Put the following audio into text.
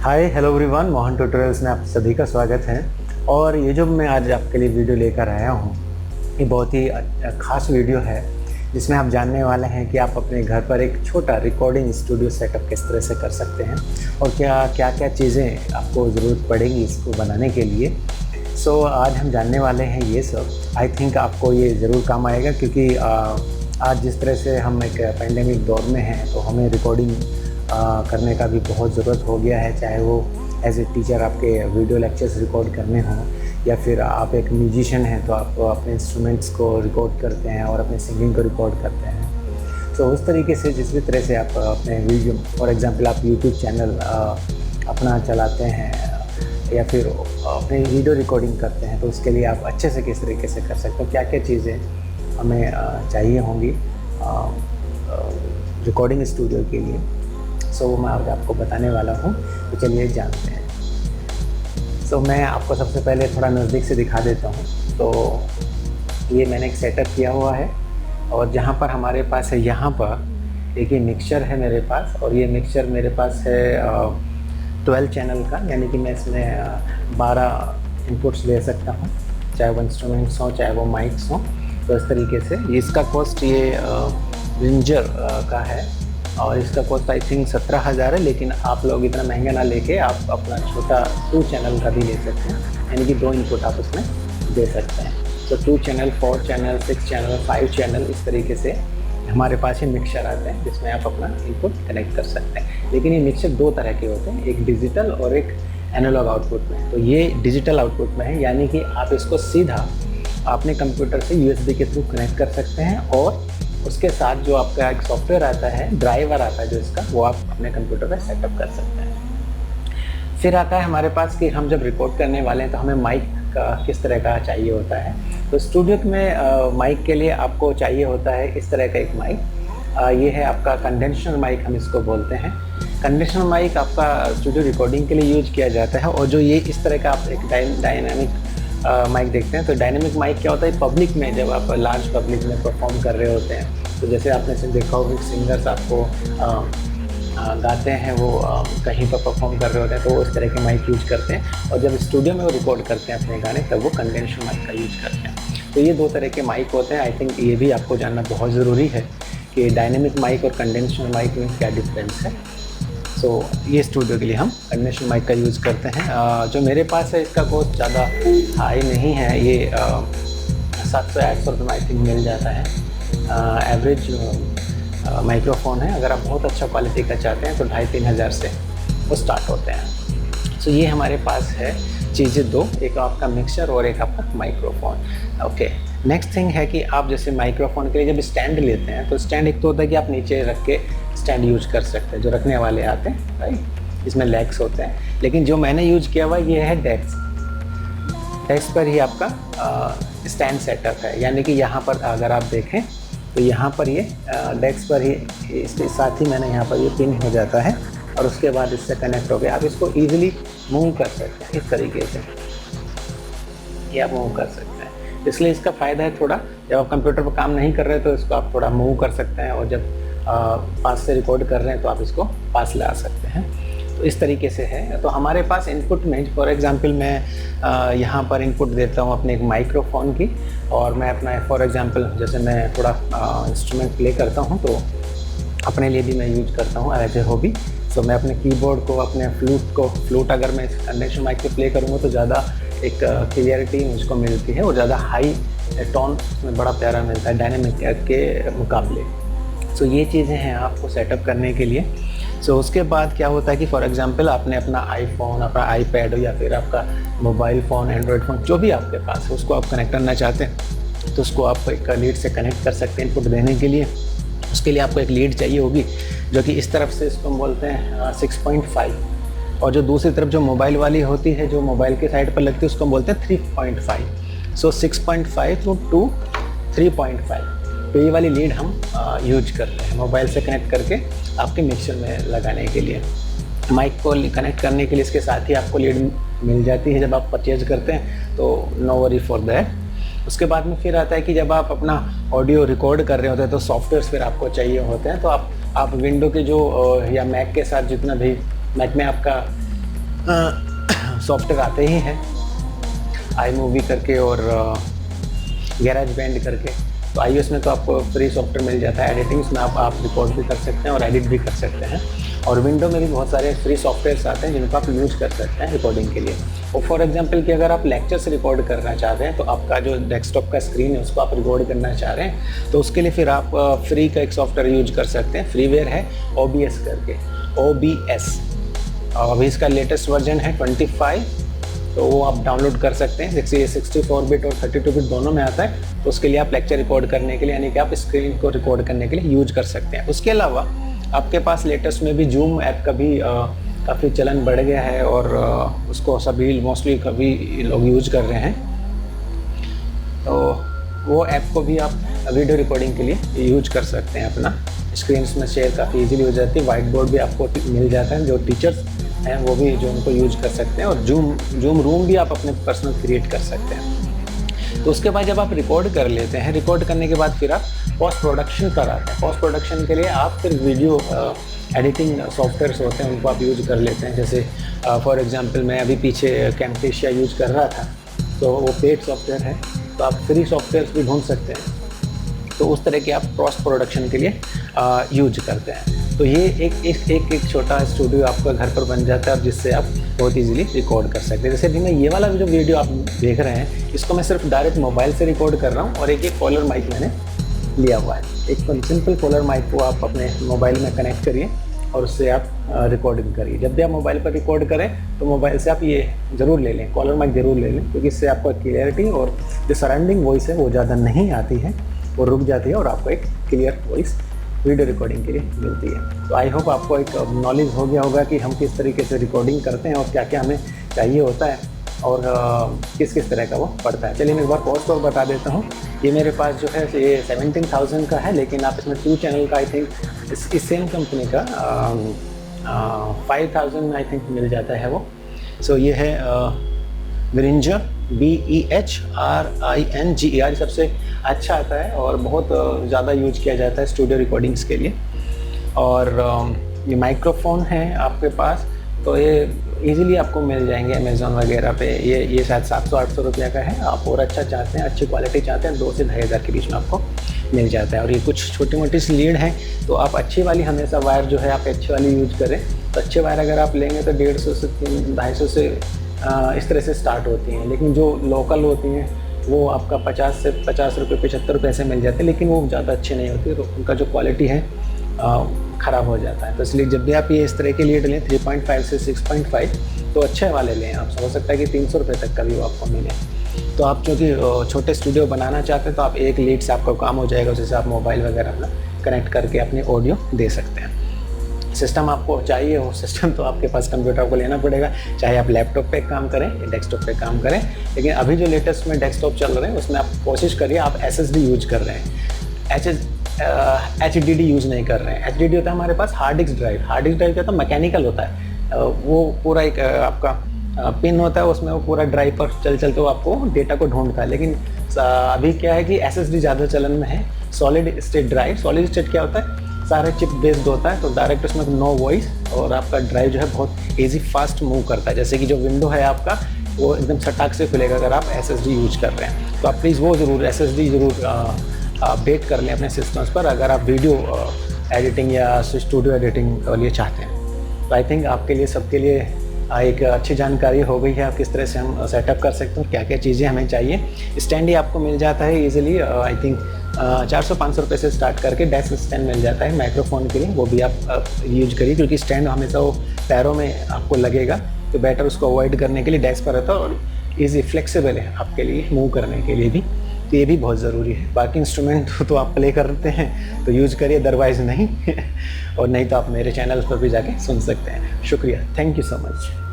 Hi hello everyone, Mohan tutorials में आप सभी का स्वागत है। और ये जो मैं आज आपके लिए वीडियो लेकर आया हूँ, ये बहुत ही ख़ास वीडियो है जिसमें आप जानने वाले हैं कि आप अपने घर पर एक छोटा रिकॉर्डिंग स्टूडियो सेटअप किस तरह से कर सकते हैं और क्या क्या चीज़ें आपको ज़रूरत पड़ेगी इसको बनाने के लिए। सो आज हम जानने वाले हैं ये सब। आई थिंक आपको ये ज़रूर काम आएगा, क्योंकि आज जिस तरह से हम एक पैंडेमिक दौर में हैं तो हमें रिकॉर्डिंग करने का भी बहुत ज़रूरत हो गया है। चाहे वो एज ए टीचर आपके वीडियो लेक्चर्स रिकॉर्ड करने हों, या फिर आप एक म्यूजिशियन हैं तो आप अपने इंस्ट्रूमेंट्स को रिकॉर्ड करते हैं और अपने सिंगिंग को रिकॉर्ड करते हैं। तो उस तरीके से जिस भी तरह से आप अपने वीडियो, फॉर एग्जांपल आप यूट्यूब चैनल अपना चलाते हैं या फिर अपने वीडियो रिकॉर्डिंग करते हैं, तो उसके लिए आप अच्छे से किस तरीके से कर सकते हो, क्या क्या चीज़ें हमें चाहिए होंगी रिकॉर्डिंग स्टूडियो के लिए। सो मैं आज आपको बताने वाला हूँ, तो चलिए जानते हैं। सो मैं आपको सबसे पहले थोड़ा नज़दीक से दिखा देता हूँ। तो ये मैंने एक सेटअप किया हुआ है, और जहाँ पर हमारे पास है, यहाँ पर एक ये मिक्सचर है मेरे पास, और ये मिक्सचर मेरे पास है 12 चैनल का, यानी कि मैं इसमें 12 इनपुट्स ले सकता हूँ, चाहे वो इंस्ट्रूमेंट्स हों चाहे वो माइक्स हों। तो इस तरीके से इसका कॉस्ट ये रेंजर का है, और इसका कॉस्ट आई थिंक 17,000 है। लेकिन आप लोग इतना महंगा ना लेके आप अपना छोटा 2 चैनल का भी ले सकते हैं, यानी कि 2 इनपुट आप उसमें दे सकते हैं। तो 2 चैनल, 4 चैनल, 6 चैनल, 5 चैनल, इस तरीके से हमारे पास ये मिक्सचर आते हैं जिसमें आप अपना इनपुट कनेक्ट कर सकते हैं। लेकिन ये मिक्सचर 2 तरह के होते हैं, एक डिजिटल और एक एनालॉग आउटपुट में। तो ये डिजिटल आउटपुट में है, यानी कि आप इसको सीधा अपने कंप्यूटर से USB के थ्रू कनेक्ट कर सकते हैं, और उसके साथ जो आपका एक सॉफ्टवेयर आता है, ड्राइवर आता है जो इसका, वो आप अपने कंप्यूटर पे सेटअप कर सकते हैं। फिर आता है हमारे पास कि हम जब रिकॉर्ड करने वाले हैं तो हमें माइक का किस तरह का चाहिए होता है। तो स्टूडियो में माइक के लिए आपको चाहिए होता है इस तरह का एक माइक। ये है आपका कंडेंसर माइक, हम इसको बोलते हैं। कंडेंसर माइक आपका स्टूडियो रिकॉर्डिंग के लिए यूज किया जाता है। और जो ये इस तरह का आप एक डायनामिक माइक देखते हैं, तो डायनेमिक माइक क्या होता है, पब्लिक में जब आप लार्ज पब्लिक में परफॉर्म कर रहे होते हैं, तो जैसे आपने से देखा होगा सिंगर्स आपको गाते हैं, वो कहीं पर परफॉर्म कर रहे होते हैं, तो वो इस तरह के माइक यूज करते हैं। और जब स्टूडियो में वो रिकॉर्ड करते हैं अपने गाने, तब वो कंडेंसर माइक का यूज करते हैं। तो ये 2 तरह के माइक होते हैं। आई थिंक ये भी आपको जानना बहुत ज़रूरी है कि डायनेमिक माइक और कंडेंसर माइक में क्या डिफरेंस है। सो ये स्टूडियो के लिए हम कंडेंसर माइक का यूज़ करते हैं। जो मेरे पास है इसका कॉस्ट ज़्यादा हाई नहीं है, ये 700-800 रुपये में आई थिंक मिल जाता है। एवरेज माइक्रोफोन है। अगर आप बहुत अच्छा क्वालिटी का चाहते हैं तो 2,500-3 हज़ार से वो स्टार्ट होते हैं। सो ये हमारे पास है चीज़ें 2, एक आपका मिक्सचर और एक आपका माइक्रोफोन। ओके, नेक्स्ट थिंग है कि आप जैसे माइक्रोफोन के लिए जब स्टैंड लेते हैं, तो स्टैंड एक तो होता है कि आप नीचे रख के स्टैंड यूज कर सकते हैं, जो रखने वाले आते हैं, राइट, इसमें लेग्स होते हैं। लेकिन जो मैंने यूज किया हुआ ये है डेस्क पर ही आपका स्टैंड सेटअप है, यानी कि यहाँ पर अगर आप देखें तो यहाँ पर ये डेस्क पर ही, इसके साथ ही मैंने यहाँ पर ये पिन हो जाता है, और उसके बाद इससे कनेक्ट हो गया। आप इसको ईजिली मूव कर सकते हैं इस तरीके से, ये आप मूव कर सकते हैं। इसलिए इसका फ़ायदा है थोड़ा, जब आप कंप्यूटर पर काम नहीं कर रहे तो इसको आप थोड़ा मूव कर सकते हैं, और जब पास से रिकॉर्ड कर रहे हैं तो आप इसको पास ला सकते हैं। तो इस तरीके से है। तो हमारे पास इनपुट में, फॉर एग्जांपल मैं यहाँ पर इनपुट देता हूँ अपने एक माइक्रोफोन की, और मैं अपना फॉर एग्जांपल जैसे मैं थोड़ा इंस्ट्रूमेंट प्ले करता हूँ, तो अपने लिए भी मैं यूज करता हूँ एज ए हॉबी। सो मैं अपने कीबोर्ड को, अपने फ्लूट अगर मैं कंडेंसर माइक पे प्ले करूँगा तो ज़्यादा एक क्लियरिटी मुझको मिलती है, और ज़्यादा हाई टोन उसमें बड़ा प्यारा मिलता है डायनेमिक के मुकाबले। सो ये चीज़ें हैं आपको सेटअप करने के लिए। सो उसके बाद क्या होता है कि फॉर एग्जांपल आपने अपना आईफोन, अपना आईपैड, या फिर आपका मोबाइल फ़ोन, एंड्रॉयड फ़ोन, जो भी आपके पास है, उसको आप कनेक्ट करना चाहते हैं, तो उसको आप एक लीड से कनेक्ट कर सकते हैं इनपुट देने के लिए। उसके लिए आपको एक लीड चाहिए होगी, जो कि इस तरफ से इसको हम बोलते हैं 6.5, और जो दूसरी तरफ जो मोबाइल वाली होती है, जो मोबाइल के साइड पर लगती है, उसको हम बोलते हैं 3.5। सो 6.5 to 3.5, तो ये वाली लीड हम यूज करते हैं मोबाइल से कनेक्ट करके आपके मिक्सर में लगाने के लिए। माइक को कनेक्ट करने के लिए इसके साथ ही आपको लीड मिल जाती है जब आप परचेज करते हैं, तो नो वरी फॉर दैट। उसके बाद में फिर आता है कि जब आप अपना ऑडियो रिकॉर्ड कर रहे होते हैं तो सॉफ्टवेयर्स फिर आपको चाहिए होते हैं। तो आप विंडो के जो या मैक के साथ जितना भी, मैक में आपका सॉफ्टवेयर आते ही हैं, आई मूवी करके और गैराज बैंड करके। तो iOS में तो आपको फ्री सॉफ्टवेयर मिल जाता है, एडिटिंग्स में आप रिकॉर्ड भी कर सकते हैं और एडिट भी कर सकते हैं। और विंडो में भी बहुत सारे फ्री सॉफ्टवेयर्स आते हैं जिनको आप यूज़ कर सकते हैं रिकॉर्डिंग के लिए। और फॉर एग्जांपल कि अगर आप लेक्चर्स रिकॉर्ड करना चाहते हैं, तो आपका जो डेस्कटॉप का स्क्रीन है उसको आप रिकॉर्ड करना चाह रहे हैं, तो उसके लिए फिर आप फ्री का एक सॉफ्टवेयर यूज कर सकते हैं, फ्रीवेयर है OBS करके, OBS। अभी इसका लेटेस्ट वर्जन है 25, तो वो आप डाउनलोड कर सकते हैं। 64 बिट और 32 बिट दोनों में आता है। तो उसके लिए आप लेक्चर रिकॉर्ड करने के लिए, यानी कि आप स्क्रीन को रिकॉर्ड करने के लिए यूज कर सकते हैं। उसके अलावा आपके पास लेटेस्ट में भी जूम ऐप का भी काफ़ी चलन बढ़ गया है और उसको सभी मोस्टली कभी लोग यूज कर रहे हैं। तो वो ऐप को भी आप वीडियो रिकॉर्डिंग के लिए यूज कर सकते हैं। अपना स्क्रीन में शेयर काफ़ी ईजिली हो जाती है। वाइट बोर्ड भी आपको मिल जाता है, जो टीचर्स हैं वो भी जो उनको यूज कर सकते हैं। और जूम रूम भी आप अपने पर्सनल क्रिएट कर सकते हैं। तो उसके बाद जब आप रिकॉर्ड कर लेते हैं, रिकॉर्ड करने के बाद फिर आप पोस्ट प्रोडक्शन कराते हैं। पोस्ट प्रोडक्शन के लिए आप फिर वीडियो एडिटिंग सॉफ्टवेयर्स होते हैं उनको आप यूज कर लेते हैं। जैसे फॉर एग्जांपल मैं अभी पीछे कैमटेशिया यूज कर रहा था, तो वो पेड सॉफ्टवेयर है, तो आप फ्री सॉफ्टवेयर्स भी ढूंढ सकते हैं। तो उस तरह के आप पोस्ट प्रोडक्शन के लिए यूज करते हैं। तो ये एक छोटा स्टूडियो आपका घर पर बन जाता है, जिससे आप बहुत इजीली रिकॉर्ड कर सकते हैं। जैसे भी मैं ये वाला जो वीडियो आप देख रहे हैं, इसको मैं सिर्फ डायरेक्ट मोबाइल से रिकॉर्ड कर रहा हूँ और एक कॉलर माइक मैंने लिया हुआ है। एक सिंपल कॉलर माइक को आप अपने मोबाइल में कनेक्ट करिए और उससे आप रिकॉर्डिंग करिए। जब भी आप मोबाइल पर रिकॉर्ड करें तो मोबाइल से आप ये ज़रूर ले लें, कॉलर माइक ज़रूर ले लें, क्योंकि इससे आपको क्लियरिटी और जो सराउंडिंग वॉइस है वो ज़्यादा नहीं आती है, वो रुक जाती है और आपको एक क्लियर वॉइस वीडियो रिकॉर्डिंग के लिए मिलती है। तो आई होप आपको एक नॉलेज हो गया होगा कि हम किस तरीके से रिकॉर्डिंग करते हैं और क्या क्या हमें चाहिए होता है और किस किस तरह का वो पड़ता है। चलिए मैं एक बार कॉस्ट और बता देता हूँ। ये मेरे पास जो है ये 17,000 का है, लेकिन आप इसमें 2 चैनल का आई थिंक इस सेम कंपनी का 5,000 में आई थिंक मिल जाता है वो। सो ये है Behringer BEHRINGER, सबसे अच्छा आता है और बहुत ज़्यादा यूज किया जाता है स्टूडियो रिकॉर्डिंग्स के लिए। और ये माइक्रोफोन है आपके पास, तो ये इजीली आपको मिल जाएंगे अमेज़ॉन वगैरह पे। ये शायद 700-800 रुपये का है। आप और अच्छा चाहते हैं, अच्छी क्वालिटी चाहते हैं, 2 से 2,500 के बीच में आपको मिल जाता है। और ये कुछ छोटी मोटी सी लीड है, तो आप अच्छी वाली हमेशा वायर जो है आप अच्छी वाली यूज करें। तो अच्छे वायर अगर आप लेंगे तो 150 से 250 से इस तरह से स्टार्ट होती हैं, लेकिन जो लोकल होती हैं वो आपका 50 से 50 रुपये 75 रुपये से मिल जाते हैं, लेकिन वो ज़्यादा अच्छे नहीं होते, तो उनका जो क्वालिटी है ख़राब हो जाता है। तो इसलिए जब भी आप ये इस तरह के लीड लें 3.5 से 6.5, तो अच्छे वाले लें। आप हो सकता है कि 300 रुपये तक का भी वो आपको मिले। तो आप चूँकि छोटे स्टूडियो बनाना चाहते हैं, तो आप एक लीड से आपका काम हो जाएगा, उससे आप मोबाइल वगैरह अपना कनेक्ट करके अपनी ऑडियो दे सकते हैं। सिस्टम आपको चाहिए हो, सिस्टम तो आपके पास कंप्यूटर को लेना पड़ेगा, चाहे आप लैपटॉप पे काम करें या डेस्कटॉप पे काम करें। लेकिन अभी जो लेटेस्ट में डेस्कटॉप चल रहे हैं उसमें आप कोशिश करिए आप SSD यूज कर रहे हैं, HDD यूज़ नहीं कर रहे हैं। HDD होता है हमारे पास hard disk drive. Hard disk drive क्या होता है, मैकेनिकल होता है, वो पूरा एक आपका पिन होता है, उसमें वो पूरा ड्राइव पर चलते वो आपको डेटा को ढूंढता है। लेकिन अभी क्या है कि SSD ज़्यादा चलन में है। Solid state drive, solid state क्या होता है, सारे चिप बेस्ड होता है, तो डायरेक्ट उसमें नो वॉइस और आपका ड्राइव जो है बहुत ईजी फास्ट मूव करता है। जैसे कि जो विंडो है आपका वो एकदम सटाक से खुलेगा अगर आप SSD यूज कर रहे हैं। तो आप प्लीज़ वो ज़रूर SSD ज़रूर अपडेट कर लें अपने सिस्टम्स पर, अगर आप वीडियो एडिटिंग या स्टूडियो एडिटिंग के लिए चाहते हैं। तो आई थिंक आपके लिए सबके लिए एक अच्छी जानकारी हो गई है, आप किस तरह से हम सेटअप कर सकते हैं, क्या क्या चीज़ें हमें चाहिए। स्टैंड ही आपको मिल जाता है ईजिली, आई थिंक 400-500 रुपये से स्टार्ट करके डेस्क स्टैंड मिल जाता है माइक्रोफोन के लिए, वो भी आप यूज करिए, क्योंकि स्टैंड हमेशा वो पैरों में आपको लगेगा, तो बेटर उसको अवॉइड करने के लिए डेस्क पर रहता है और ईजी फ्लेक्सिबल है आपके लिए मूव करने के लिए भी, तो ये भी बहुत ज़रूरी है। बाकी इंस्ट्रूमेंट तो आप प्ले करते हैं तो यूज़ करिए, अदरवाइज़ नहीं और नहीं तो आप मेरे चैनल पर भी जाके सुन सकते हैं। शुक्रिया, थैंक यू सो मच।